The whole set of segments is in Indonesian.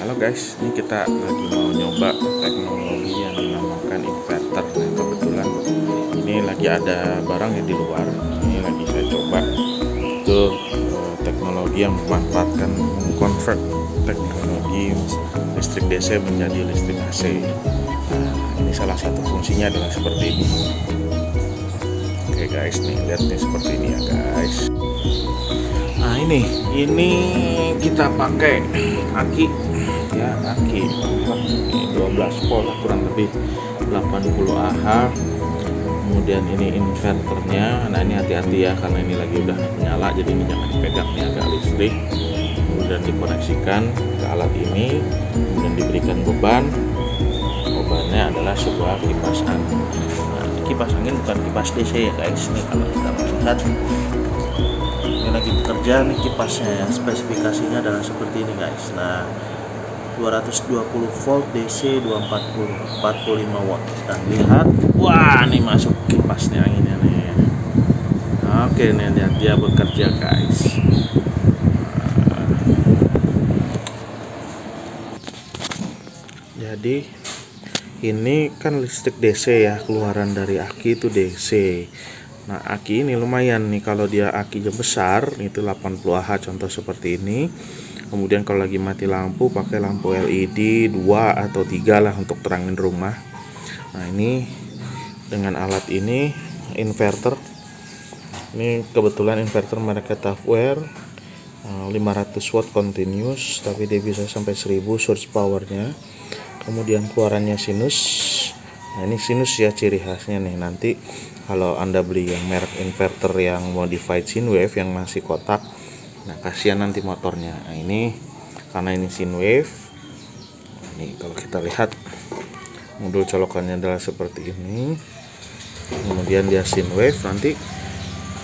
Halo guys, ini kita lagi mau nyoba teknologi yang dinamakan inverter. Nah, kebetulan ini lagi ada barang yang di luar. Ini lagi saya coba itu teknologi yang memanfaatkan convert teknologi listrik DC menjadi listrik AC. Nah, ini salah satu fungsinya adalah seperti ini. Oke guys, nih lihat nih seperti ini ya guys. Nah ini kita pakai aki ya, aki 12 volt kurang lebih 80 Ah. Kemudian ini inverternya. Nah ini hati-hati ya, karena ini lagi udah nyala, jadi ini jangan dipegang, ini agak listrik. Kemudian dikoneksikan ke alat ini, kemudian diberikan beban. Bebannya adalah sebuah kipas angin. Nah, kipas angin bukan kipas DC ya guys. Ini kalau kita melihat ini lagi bekerja nih kipasnya ya, spesifikasinya adalah seperti ini guys. Nah 220 volt DC 240 45 watt. Kita lihat, wah nih masuk kipasnya anginnya nih. Oke nih lihat dia bekerja guys. Jadi ini kan listrik DC ya, keluaran dari aki itu DC. Nah aki ini lumayan nih, kalau dia akinya besar itu 80 Ah contoh seperti ini. Kemudian kalau lagi mati lampu pakai lampu LED 2 atau 3 lah untuk terangin rumah. Nah ini dengan alat ini inverter. Ini kebetulan inverter merek Tafware 500 watt continuous, tapi dia bisa sampai 1000 source powernya. Kemudian keluarannya sinus. Nah ini sinus ya ciri khasnya nih. Nanti kalau Anda beli yang merek inverter yang modified Sinwave yang masih kotak, nah kasihan nanti motornya. Nah ini karena ini Sinwave. Ini kalau kita lihat modul colokannya adalah seperti ini. Kemudian dia Sinwave. Nanti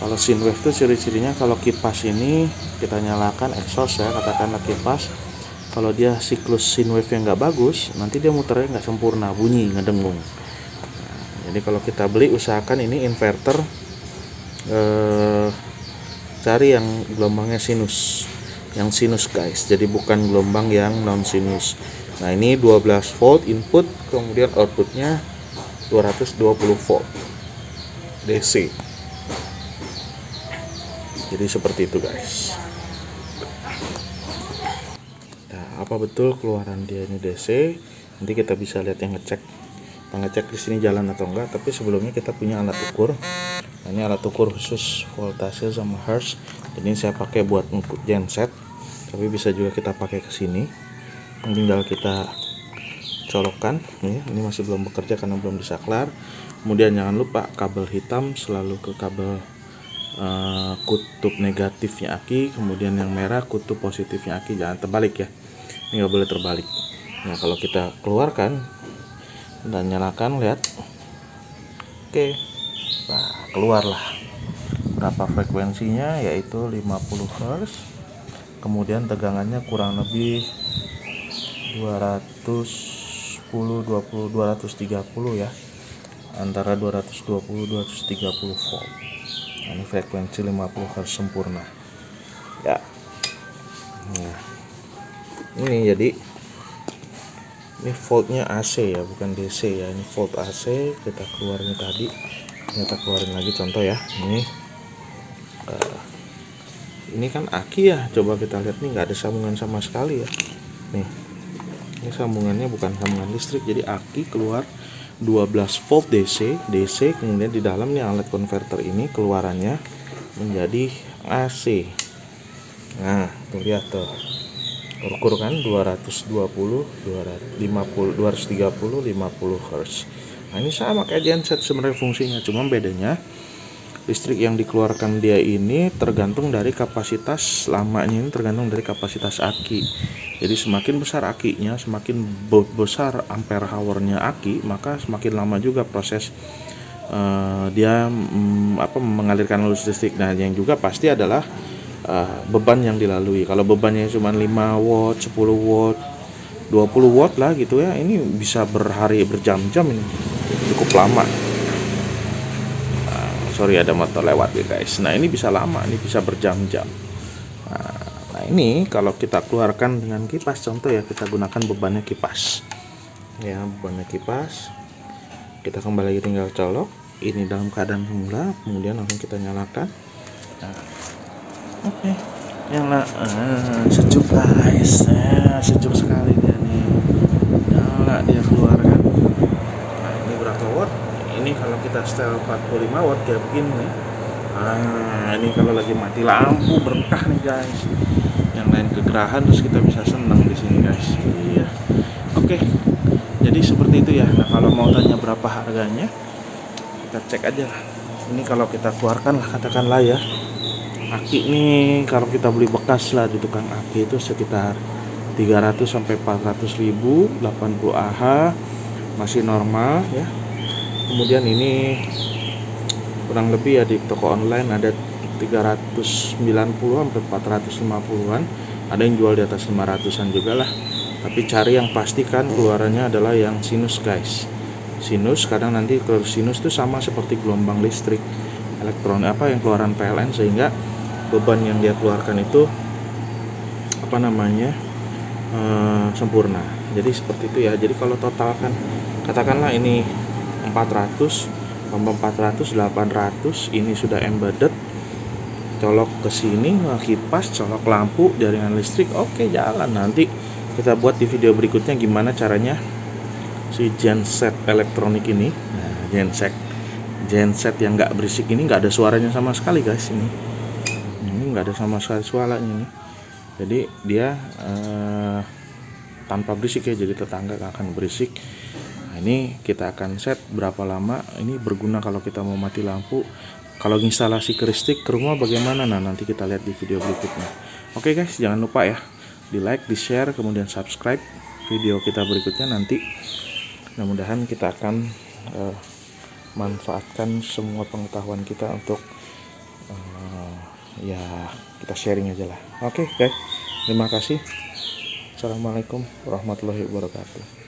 kalau Sinwave itu ciri-cirinya, kalau kipas ini kita nyalakan exhaust ya, katakanlah kipas, kalau dia siklus Sinwave yang nggak bagus, nanti dia muternya nggak sempurna, bunyi ngedengung. Nah, jadi kalau kita beli, usahakan ini inverter cari yang gelombangnya sinus, yang sinus guys, jadi bukan gelombang yang non sinus. Nah ini 12 volt input, kemudian outputnya 220 volt DC. Jadi seperti itu guys. Nah, apa betul keluaran dia ini DC? Nanti kita bisa lihat yang ngecek. Kita ngecek di sini jalan atau enggak, tapi sebelumnya kita punya alat ukur. Nah, ini alat ukur khusus voltase sama hertz. Ini saya pakai buat ukur genset, tapi bisa juga kita pakai ke sini. Tinggal kita colokkan. Ini masih belum bekerja karena belum disaklar. Kemudian jangan lupa kabel hitam selalu ke kabel kutub negatifnya aki, kemudian yang merah kutub positifnya aki, jangan terbalik ya, ini nggak boleh terbalik. Nah kalau kita keluarkan dan nyalakan, lihat, oke, nah keluarlah berapa frekuensinya, yaitu 50 Hz. Kemudian tegangannya kurang lebih 210 20 230 ya, antara 220 230 volt. Nah, ini frekuensi 50 Hz sempurna ya. Nah ini jadi ini voltnya AC ya, bukan DC ya, ini volt AC. Kita keluarin tadi, kita keluarin lagi contoh ya. Ini kan aki ya, coba kita lihat nih, nggak ada sambungan sama sekali ya. Nih ini sambungannya bukan sambungan listrik, jadi aki keluar 12 volt DC, kemudian di dalamnya alat konverter ini keluarannya menjadi AC. Nah, tuh lihat tuh. Ukur kan 220, 250, 50 Hz. Nah, ini sama kayak genset sebenarnya fungsinya, cuma bedanya listrik yang dikeluarkan dia ini tergantung dari kapasitas lamanya, ini tergantung dari kapasitas aki. Jadi semakin besar akinya, semakin besar ampere hour-nya aki, maka semakin lama juga proses dia mengalirkan arus listrik. Nah yang juga pasti adalah beban yang dilalui. Kalau bebannya cuma 5 watt, 10 watt, 20 watt lah gitu ya, ini bisa berjam-jam, ini cukup lama. Sorry ada motor lewat ya guys. Nah ini bisa lama, ini bisa berjam-jam. Nah ini kalau kita keluarkan dengan kipas, contoh ya, kita gunakan bebannya kipas ya, bebannya kipas. Kita kembali lagi tinggal colok ini dalam keadaan semula, kemudian langsung kita nyalakan. Nah, oke, nyala. Sejuk guys, sejuk sekali dia nih, nyala dia keluarkan. Nah, ini berapa watt? Ini kalau kita setel 45 watt kayak begini nih. Nah, ini kalau lagi mati lampu berkah nih guys, yang lain kegerahan, terus kita bisa senang di sini guys. Iya, oke. Jadi seperti itu ya. Nah, kalau mau tanya berapa harganya, kita cek aja. Ini kalau kita keluarkan lah, katakanlah ya, aki nih kalau kita beli bekas lah di tukang aki itu sekitar 300 sampai 400 ribu, 80 Ah masih normal ya. Kemudian ini kurang lebih ya di toko online ada 390 sampai 450-an, ada yang jual di atas 500-an juga lah. Tapi cari yang pastikan keluarannya adalah yang sinus guys. Sinus, kadang nanti kalau sinus itu sama seperti gelombang listrik elektron yang keluaran PLN, sehingga beban yang dia keluarkan itu sempurna. Jadi seperti itu ya. Jadi kalau totalkan, katakanlah ini 400, 800, ini sudah embedded, colok ke sini, kipas, colok lampu, jaringan listrik, oke, jalan. Nanti kita buat di video berikutnya gimana caranya si genset elektronik ini. Nah, genset yang nggak berisik ini, nggak ada suaranya sama sekali guys. Ini nggak ada sama sekali suaranya ini. Jadi dia tanpa berisik ya, jadi tetangga nggak akan berisik. Nah, ini kita akan set berapa lama. Ini berguna kalau kita mau mati lampu. Kalau instalasi ke listrik ke rumah bagaimana? Nah, nanti kita lihat di video berikutnya. Oke guys, jangan lupa ya, di like, di share, kemudian subscribe video kita berikutnya nanti. Mudah-mudahan kita akan manfaatkan semua pengetahuan kita untuk ya kita sharing aja lah. Oke guys, terima kasih. Assalamualaikum warahmatullahi wabarakatuh.